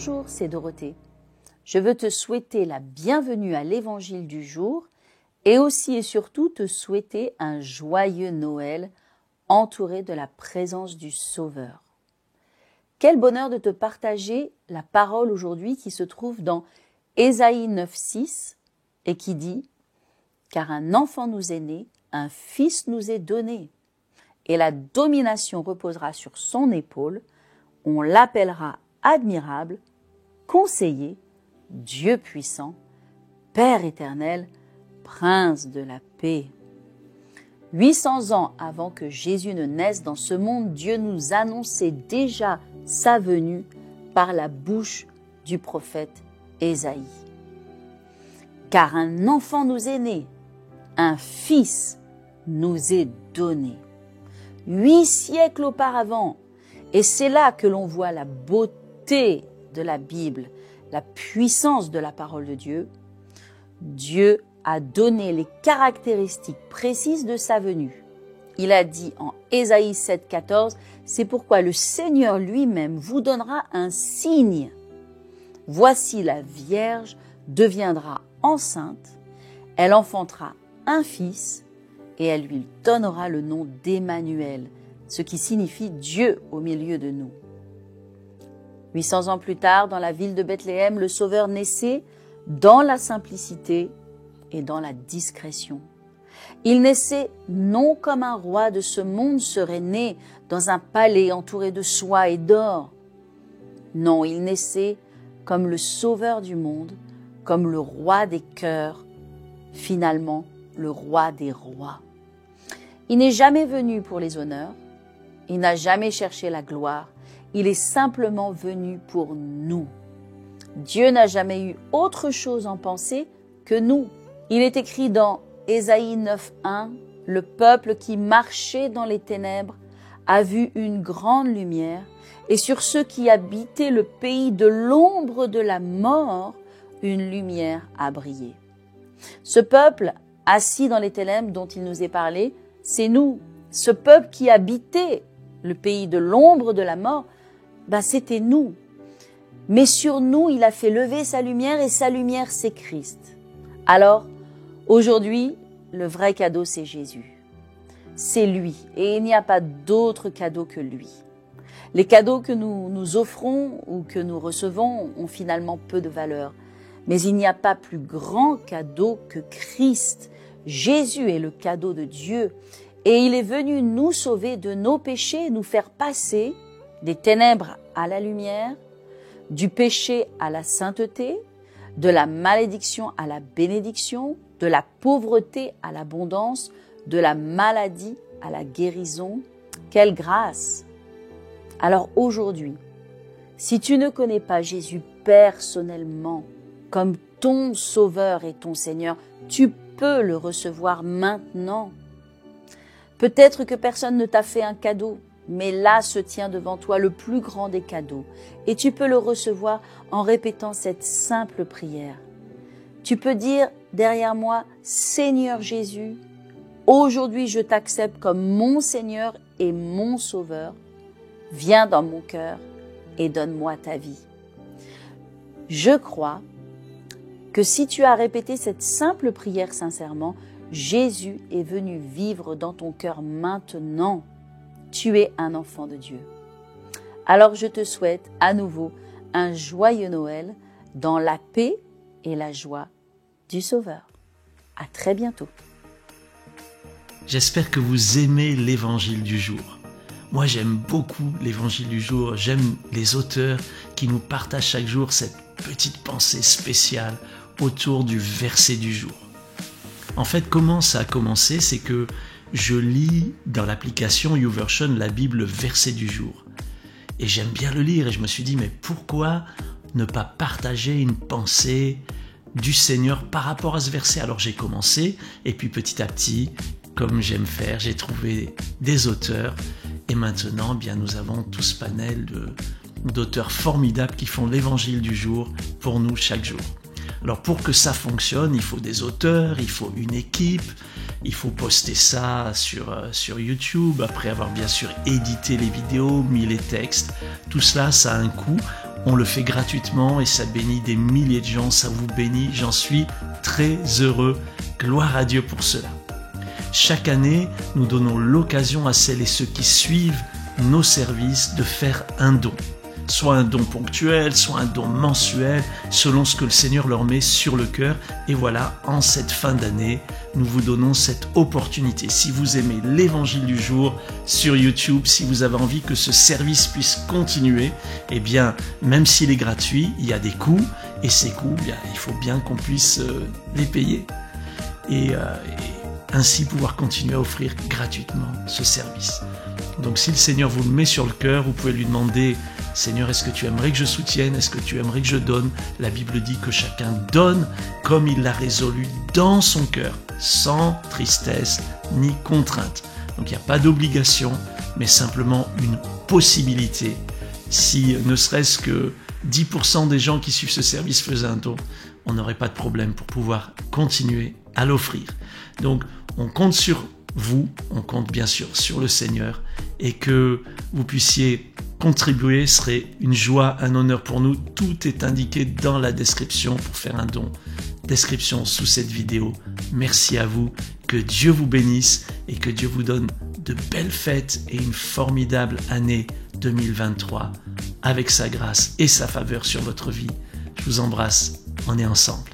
Bonjour, c'est Dorothée. Je veux te souhaiter la bienvenue à l'Évangile du jour et aussi et surtout te souhaiter un joyeux Noël entouré de la présence du Sauveur. Quel bonheur de te partager la parole aujourd'hui qui se trouve dans Ésaïe 9,6 et qui dit « Car un enfant nous est né, un fils nous est donné, et la domination reposera sur son épaule, on l'appellera admirable, conseiller, Dieu puissant, Père éternel, Prince de la paix. » 800 ans avant que Jésus ne naisse dans ce monde, Dieu nous annonçait déjà sa venue par la bouche du prophète Ésaïe. Car un enfant nous est né, un fils nous est donné. 8 siècles auparavant, et c'est là que l'on voit la beauté de la Bible, la puissance de la parole de Dieu. Dieu a donné les caractéristiques précises de sa venue. Il a dit en Ésaïe 7,14, « C'est pourquoi le Seigneur lui-même vous donnera un signe. Voici la Vierge deviendra enceinte, elle enfantera un fils et elle lui donnera le nom d'Emmanuel, ce qui signifie Dieu au milieu de nous. » 800 ans plus tard, dans la ville de Bethléem, le Sauveur naissait dans la simplicité et dans la discrétion. Il naissait non comme un roi de ce monde serait né dans un palais entouré de soie et d'or. Non, il naissait comme le Sauveur du monde, comme le roi des cœurs, finalement le roi des rois. Il n'est jamais venu pour les honneurs, il n'a jamais cherché la gloire, il est simplement venu pour nous. Dieu n'a jamais eu autre chose en pensée que nous. Il est écrit dans Ésaïe 9,1, « Le peuple qui marchait dans les ténèbres a vu une grande lumière, et sur ceux qui habitaient le pays de l'ombre de la mort, une lumière a brillé. » Ce peuple assis dans les ténèbres dont il nous est parlé, c'est nous. Ce peuple qui habitait le pays de l'ombre de la mort, c'était nous. Mais sur nous, il a fait lever sa lumière et sa lumière, c'est Christ. Alors, aujourd'hui, le vrai cadeau, c'est Jésus. C'est lui et il n'y a pas d'autre cadeau que lui. Les cadeaux que nous offrons ou que nous recevons ont finalement peu de valeur. Mais il n'y a pas plus grand cadeau que Christ. Jésus est le cadeau de Dieu et il est venu nous sauver de nos péchés, nous faire passer des ténèbres à la lumière, du péché à la sainteté, de la malédiction à la bénédiction, de la pauvreté à l'abondance, de la maladie à la guérison. Quelle grâce! Alors aujourd'hui, si tu ne connais pas Jésus personnellement comme ton Sauveur et ton Seigneur, tu peux le recevoir maintenant. Peut-être que personne ne t'a fait un cadeau, mais là se tient devant toi le plus grand des cadeaux et tu peux le recevoir en répétant cette simple prière. Tu peux dire derrière moi, « Seigneur Jésus, aujourd'hui je t'accepte comme mon Seigneur et mon Sauveur. Viens dans mon cœur et donne-moi ta vie. » Je crois que si tu as répété cette simple prière sincèrement, Jésus est venu vivre dans ton cœur maintenant. Tu es un enfant de Dieu. Alors je te souhaite à nouveau un joyeux Noël dans la paix et la joie du Sauveur. À très bientôt. J'espère que vous aimez l'évangile du jour. Moi, j'aime beaucoup l'évangile du jour. J'aime les auteurs qui nous partagent chaque jour cette petite pensée spéciale autour du verset du jour. En fait, comment ça a commencé? C'est que je lis dans l'application YouVersion la Bible verset du jour. Et j'aime bien le lire et je me suis dit, mais pourquoi ne pas partager une pensée du Seigneur par rapport à ce verset? Alors j'ai commencé et puis petit à petit, comme j'aime faire, j'ai trouvé des auteurs et maintenant, nous avons tout ce panel d'auteurs formidables qui font l'évangile du jour pour nous chaque jour. Alors pour que ça fonctionne, il faut des auteurs, il faut une équipe, il faut poster ça sur YouTube, après avoir bien sûr édité les vidéos, mis les textes. Tout cela, ça a un coût. On le fait gratuitement et ça bénit des milliers de gens, ça vous bénit. J'en suis très heureux. Gloire à Dieu pour cela. Chaque année, nous donnons l'occasion à celles et ceux qui suivent nos services de faire un don. Soit un don ponctuel, soit un don mensuel, selon ce que le Seigneur leur met sur le cœur. Et voilà, en cette fin d'année, nous vous donnons cette opportunité. Si vous aimez l'Évangile du jour sur YouTube, si vous avez envie que ce service puisse continuer, eh bien, même s'il est gratuit, il y a des coûts. Et ces coûts, bien, il faut bien qu'on puisse les payer. Et ainsi pouvoir continuer à offrir gratuitement ce service. Donc si le Seigneur vous le met sur le cœur, vous pouvez lui demander: Seigneur, est-ce que tu aimerais que je soutienne? Est-ce que tu aimerais que je donne? La Bible dit que chacun donne comme il l'a résolu dans son cœur, sans tristesse ni contrainte. Donc il n'y a pas d'obligation, mais simplement une possibilité. Si ne serait-ce que 10% des gens qui suivent ce service faisaient un don, on n'aurait pas de problème pour pouvoir continuer à l'offrir. Donc on compte sur vous, on compte bien sûr sur le Seigneur, et que vous puissiez contribuer serait une joie, un honneur pour nous. Tout est indiqué dans la description pour faire un don. Description sous cette vidéo. Merci à vous, que Dieu vous bénisse et que Dieu vous donne de belles fêtes et une formidable année 2023 avec sa grâce et sa faveur sur votre vie. Je vous embrasse, on est ensemble.